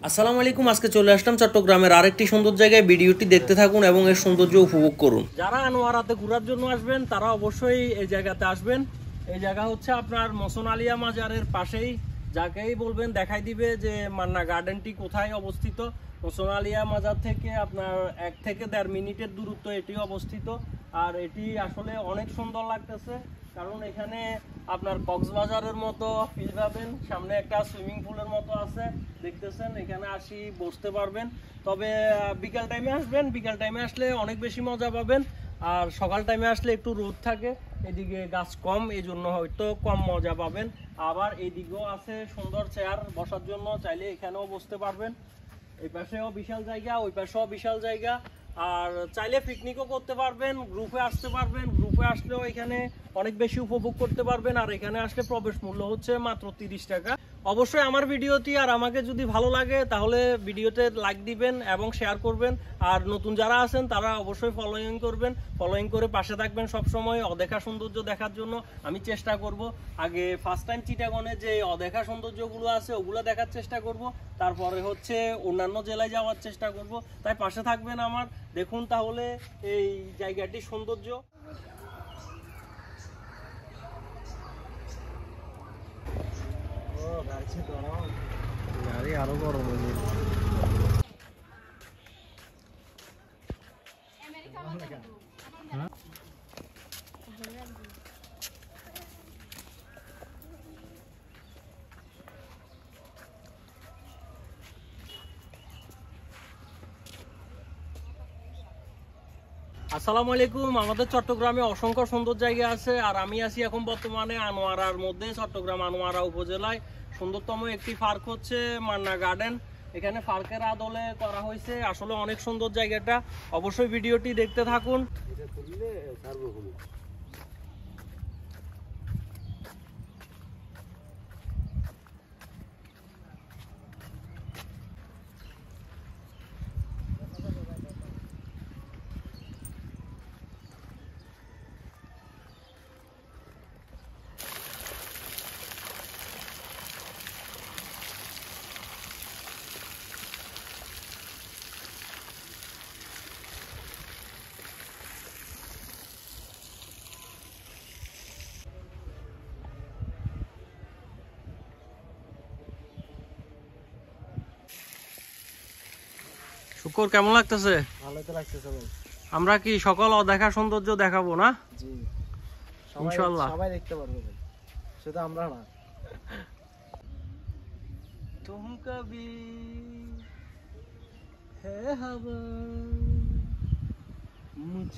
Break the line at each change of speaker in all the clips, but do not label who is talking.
আসসালামু আলাইকুম। আজকে চলে আসলাম চট্টগ্রামের আরেকটি সুন্দর জায়গায়। ভিডিওটি দেখতে থাকুন এবং এর সৌন্দর্য উপভোগ করুন। যারা আনোয়ারাতে ঘোরার জন্য আসবেন তারা অবশ্যই এই জায়গাতে আসবেন। এই জায়গা হচ্ছে আপনার মসন আলিয়া মাজারের পাশেই। যাকেই বলবেন দেখাই দিবে যে মান্না গার্ডেনটি কোথায় অবস্থিত। মসন আলিয়া মাজার থেকে আপনার 1 থেকে 1.5 মিনিটের দূরত্ব এটি অবস্থিত। আর এটি আসলে অনেক সুন্দর লাগতেছে, কারণ এখানে আপনার কক্সবাজারের মতো ফিল পাবেন। সামনে একটা সুইমিং পুলের মতো আছে, দেখতেছেন। এখানে আসি বসতে পারবেন। তবে বিকাল টাইমে আসবেন, বিকাল টাইমে আসলে অনেক বেশি মজা পাবেন। আর সকাল টাইমে আসলে একটু রোদ থাকে, এদিকে গাছ কম, এই জন্য হয়তো কম মজা পাবেন। আবার এইদিকেও আছে সুন্দর চেয়ার বসার জন্য, চাইলে এখানেও বসতে পারবেন। এই পাশেও বিশাল জায়গা, ওই পাশেও বিশাল জায়গা। আর চাইলে পিকনিকও করতে পারবেন, গ্রুপে আসতে পারবেন। গ্রুপে আসলেও এখানে অনেক বেশি উপভোগ করতে পারবেন। আর এখানে আসলে প্রবেশ মূল্য হচ্ছে মাত্র 30 টাকা। অবশ্যই আমার ভিডিওটি আর আমাকে যদি ভালো লাগে তাহলে ভিডিওতে লাইক দিবেন এবং শেয়ার করবেন। আর নতুন যারা আছেন তারা অবশ্যই ফলোইং করবেন, ফলোইং করে পাশে থাকবেন। সবসময় অদেখা সৌন্দর্য দেখার জন্য আমি চেষ্টা করব। আগে ফার্স্ট টাইম চিটাগনে যে অদেখা সৌন্দর্যগুলো আছে ওগুলো দেখার চেষ্টা করব, তারপরে হচ্ছে অন্যান্য জেলায় যাওয়ার চেষ্টা করব। তাই পাশে থাকবেন আমার। দেখুন তাহলে এই জায়গাটির সৌন্দর্য। গাড়ি আরো গরম হয়ে আসসালামু আলাইকুম। আমাদের চট্টগ্রামে অসংখ্য সুন্দর জায়গা আছে, আর আমি আছি এখন বর্তমানে আনোয়ারার মধ্যে। চট্টগ্রাম আনোয়ারা উপজেলায় সুন্দরতম একটি পার্ক হচ্ছে মান্না গার্ডেন। এখানে পার্কের আদলে করা হয়েছে, আসলে অনেক সুন্দর জায়গাটা। অবশ্যই ভিডিওটি দেখতে থাকুন। শুকর, কেমন লাগতেছে?
ভালো তো লাগতেছে ভাই।
আমরা কি সকল অদেখা সৌন্দর্য দেখাবো না?
জি,
ইনশাআল্লাহ
সবাই দেখতে পারবে ভাই, শুধু আমরা না।
তুম কবি হে হাওয়া মুঝ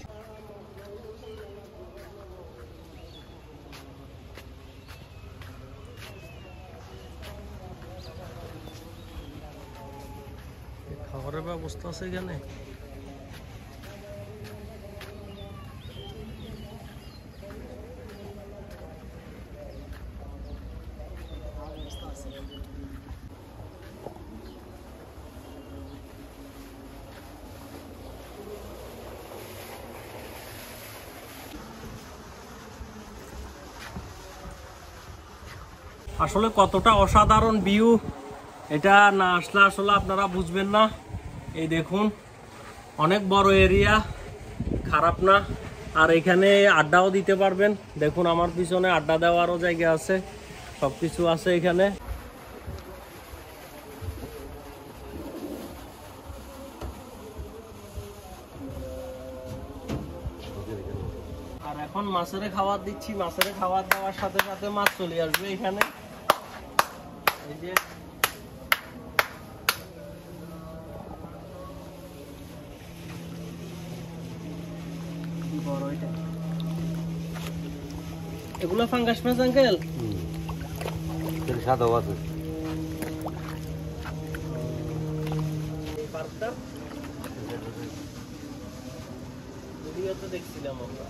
খাবারের ব্যবস্থা আছে এখানে। আসলে কতটা অসাধারণ ভিউ, এটা না আসলে আসলে আপনারা বুঝবেন না। এই দেখুন, অনেক বড় এরিয়া, খারাপ না। আর এখানে আড্ডাও দিতে পারবেন। দেখুন আমার পিছনে আড্ডা দেওয়ারও জায়গা আছে, সবকিছু আছে এখানে। আর এখন মাছের খাবার দিচ্ছি, মাছের খাবার দেওয়ার সাথে সাথে মাছ চলে আসবে এখানে। এই যে এগুলো ফাঙ্গাস মাছ আঙ্কেল?
সাদাও আছে।
ভিডিওতে দেখছিলাম আমরা।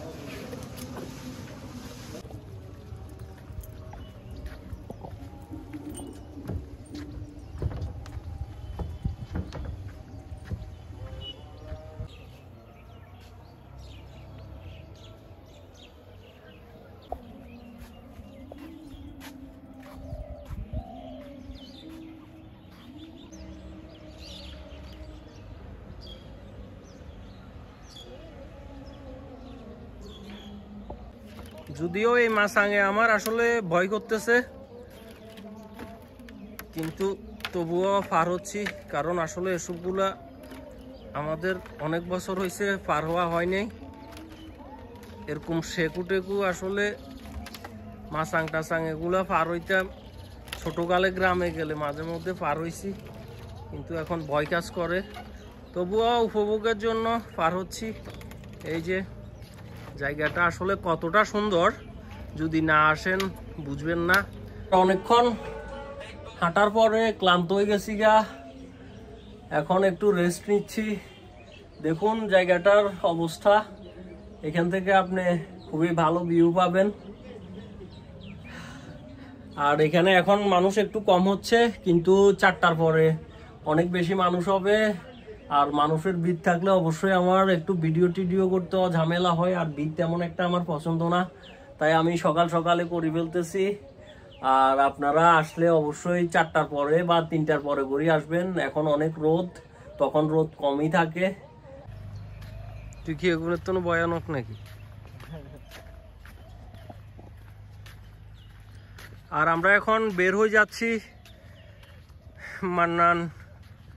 যদিও এই মাছরাঙে আমার আসলে ভয় করতেছে, কিন্তু তবুও পার হচ্ছি, কারণ আসলে এসবগুলা আমাদের অনেক বছর হয়েছে পার হওয়া হয় নাই। এরকম শেকু টেকু আসলে মাছরাং টাছাং এগুলা পার হইতাম ছোটকালে, গ্রামে গেলে মাঝে মধ্যে পার হইছি, কিন্তু এখন ভয় কাজ করে। তবুও উপভোগের জন্য পার হচ্ছি। এই যে জায়গাটা আসলে কতটা সুন্দর, যদি না আসেন বুঝবেন না। অনেকক্ষণ হাঁটার পরে ক্লান্ত হয়ে গেছি গা, এখন একটু রেস্ট নিচ্ছি। দেখুন জায়গাটার অবস্থা, এখান থেকে আপনি খুবই ভালো ভিউ পাবেন। আর এখানে এখন মানুষ একটু কম হচ্ছে, কিন্তু 4টার পরে অনেক বেশি মানুষ হবে। আর মানুষের ভিড় থাকলে অবশ্যই আমার একটু ভিডিও টিডিও করতে ঝামেলা হয়, আর ভিড় তেমন একটা আমার পছন্দ না, তাই আমি সকাল সকালে করে ফেলতেছি। আর আপনারা আসলে অবশ্যই 4টার পরে বা 3টার পরে করে আসবেন। এখন অনেক রোদ, তখন রোদ কমই থাকে। তুই কি এগুলোর তো ভয়ানক নাকি? আর আমরা এখন বের হয়ে যাচ্ছি মান্নান